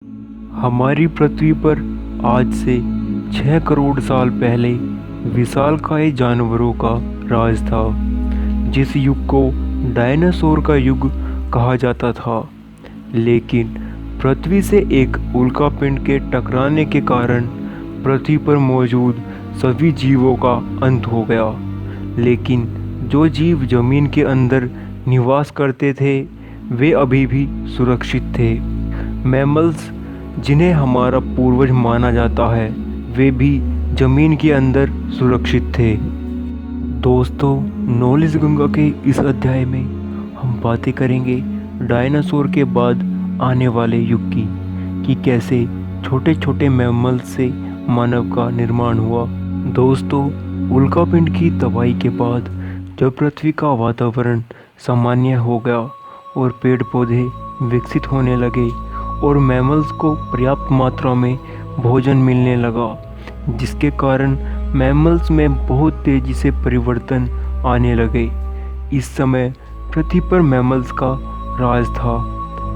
हमारी पृथ्वी पर आज से 6 करोड़ साल पहले विशालकाय जानवरों का राज था, जिस युग को डायनासोर का युग कहा जाता था। लेकिन पृथ्वी से एक उल्कापिंड के टकराने के कारण पृथ्वी पर मौजूद सभी जीवों का अंत हो गया। लेकिन जो जीव जमीन के अंदर निवास करते थे, वे अभी भी सुरक्षित थे। मैमल्स, जिन्हें हमारा पूर्वज माना जाता है, वे भी जमीन के अंदर सुरक्षित थे। दोस्तों, नॉलेज गंगा के इस अध्याय में हम बातें करेंगे डायनासोर के बाद आने वाले युग की, कि कैसे छोटे छोटे मैमल्स से मानव का निर्माण हुआ। दोस्तों, उल्कापिंड की तबाही के बाद जब पृथ्वी का वातावरण सामान्य हो गया और पेड़ पौधे विकसित होने लगे और मैमल्स को पर्याप्त मात्रा में भोजन मिलने लगा, जिसके कारण मैमल्स में बहुत तेज़ी से परिवर्तन आने लगे। इस समय पृथ्वी पर मैमल्स का राज था।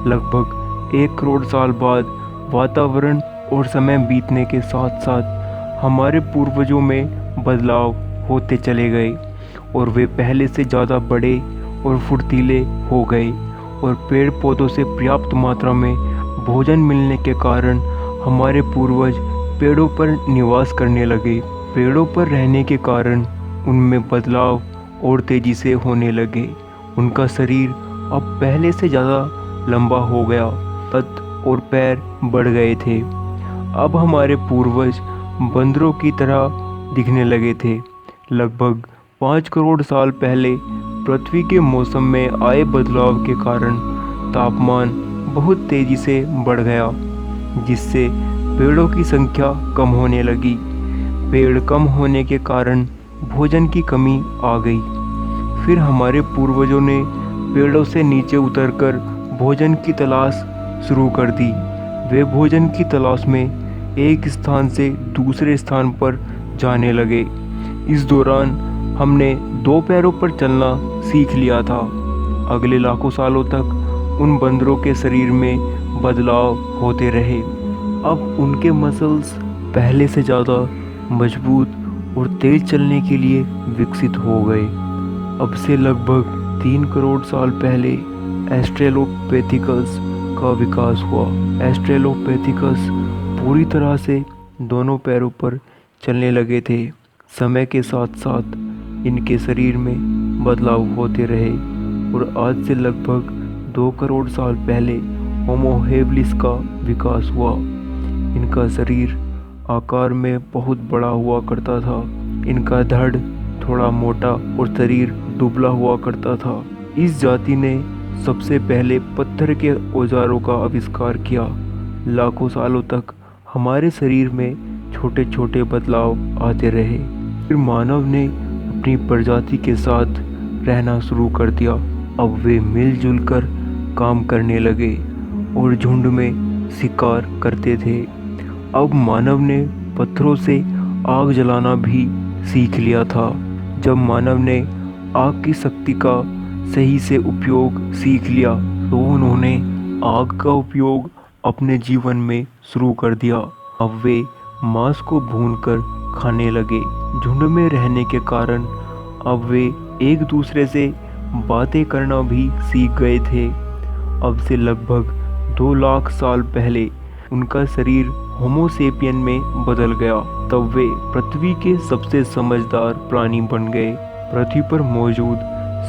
लगभग 1 करोड़ साल बाद वातावरण और समय बीतने के साथ साथ हमारे पूर्वजों में बदलाव होते चले गए और वे पहले से ज़्यादा बड़े और फुर्तीले हो गए, और पेड़ पौधों से पर्याप्त मात्रा में भोजन मिलने के कारण हमारे पूर्वज पेड़ों पर निवास करने लगे। पेड़ों पर रहने के कारण उनमें बदलाव और तेज़ी से होने लगे। उनका शरीर अब पहले से ज़्यादा लंबा हो गया, हाथ और पैर बढ़ गए थे। अब हमारे पूर्वज बंदरों की तरह दिखने लगे थे। लगभग 5 करोड़ साल पहले पृथ्वी के मौसम में आए बदलाव के कारण तापमान बहुत तेज़ी से बढ़ गया, जिससे पेड़ों की संख्या कम होने लगी। पेड़ कम होने के कारण भोजन की कमी आ गई। फिर हमारे पूर्वजों ने पेड़ों से नीचे उतरकर भोजन की तलाश शुरू कर दी। वे भोजन की तलाश में एक स्थान से दूसरे स्थान पर जाने लगे। इस दौरान हमने 2 पैरों पर चलना सीख लिया था। अगले लाखों सालों तक उन बंदरों के शरीर में बदलाव होते रहे। अब उनके मसल्स पहले से ज़्यादा मजबूत और तेज चलने के लिए विकसित हो गए। अब से लगभग 3 करोड़ साल पहले एस्ट्रेलोपैथिकस का विकास हुआ। एस्ट्रेलोपैथिकस पूरी तरह से दोनों पैरों पर चलने लगे थे। समय के साथ साथ इनके शरीर में बदलाव होते रहे और आज से लगभग 2 करोड़ साल पहले होमो हेबिलिस का विकास हुआ। इनका शरीर आकार में बहुत बड़ा हुआ करता था। इनका धड़ थोड़ा मोटा और शरीर दुबला हुआ करता था। इस जाति ने सबसे पहले पत्थर के औजारों का आविष्कार किया। लाखों सालों तक हमारे शरीर में छोटे छोटे बदलाव आते रहे। फिर मानव ने अपनी प्रजाति के साथ रहना शुरू कर दिया। अब वे मिलजुल कर काम करने लगे और झुंड में शिकार करते थे। अब मानव ने पत्थरों से आग जलाना भी सीख लिया था। जब मानव ने आग की शक्ति का सही से उपयोग सीख लिया, तो उन्होंने आग का उपयोग अपने जीवन में शुरू कर दिया। अब वे मांस को भूनकर खाने लगे। झुंड में रहने के कारण अब वे एक दूसरे से बातें करना भी सीख गए थे। अब से लगभग 2 लाख साल पहले उनका शरीर होमोसेपियन में बदल गया। तब वे पृथ्वी के सबसे समझदार प्राणी बन गए। पृथ्वी पर मौजूद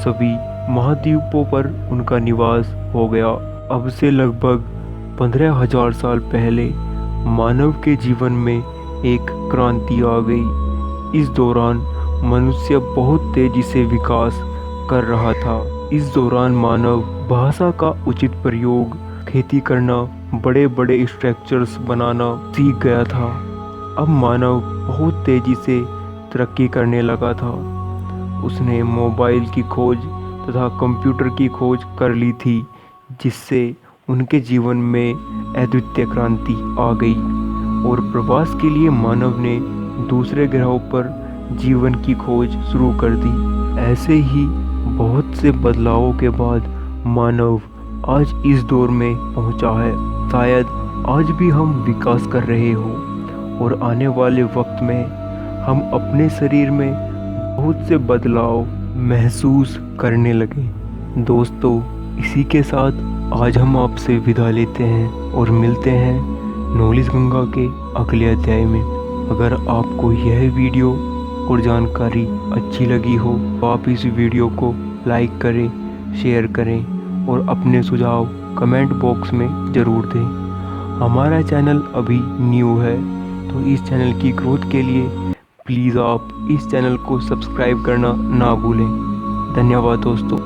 सभी महाद्वीपों पर उनका निवास हो गया। अब से लगभग 15,000 साल पहले मानव के जीवन में एक क्रांति आ गई। इस दौरान मनुष्य बहुत तेजी से विकास कर रहा था। इस दौरान मानव भाषा का उचित प्रयोग, खेती करना, बड़े बड़े स्ट्रक्चर्स बनाना सीख गया था। अब मानव बहुत तेजी से तरक्की करने लगा था। उसने मोबाइल की खोज तथा कंप्यूटर की खोज कर ली थी, जिससे उनके जीवन में अद्वितीय क्रांति आ गई और प्रवास के लिए मानव ने दूसरे ग्रहों पर जीवन की खोज शुरू कर दी। ऐसे ही बहुत से बदलावों के बाद मानव आज इस दौर में पहुंचा है। शायद आज भी हम विकास कर रहे हो और आने वाले वक्त में हम अपने शरीर में बहुत से बदलाव महसूस करने लगे। दोस्तों, इसी के साथ आज हम आपसे विदा लेते हैं और मिलते हैं नॉलेज गंगा के अगले अध्याय में। अगर आपको यह वीडियो और जानकारी अच्छी लगी हो तो आप इस वीडियो को लाइक करें, शेयर करें और अपने सुझाव कमेंट बॉक्स में ज़रूर दें। हमारा चैनल अभी न्यू है तो इस चैनल की ग्रोथ के लिए प्लीज़ आप इस चैनल को सब्सक्राइब करना ना भूलें। धन्यवाद दोस्तों।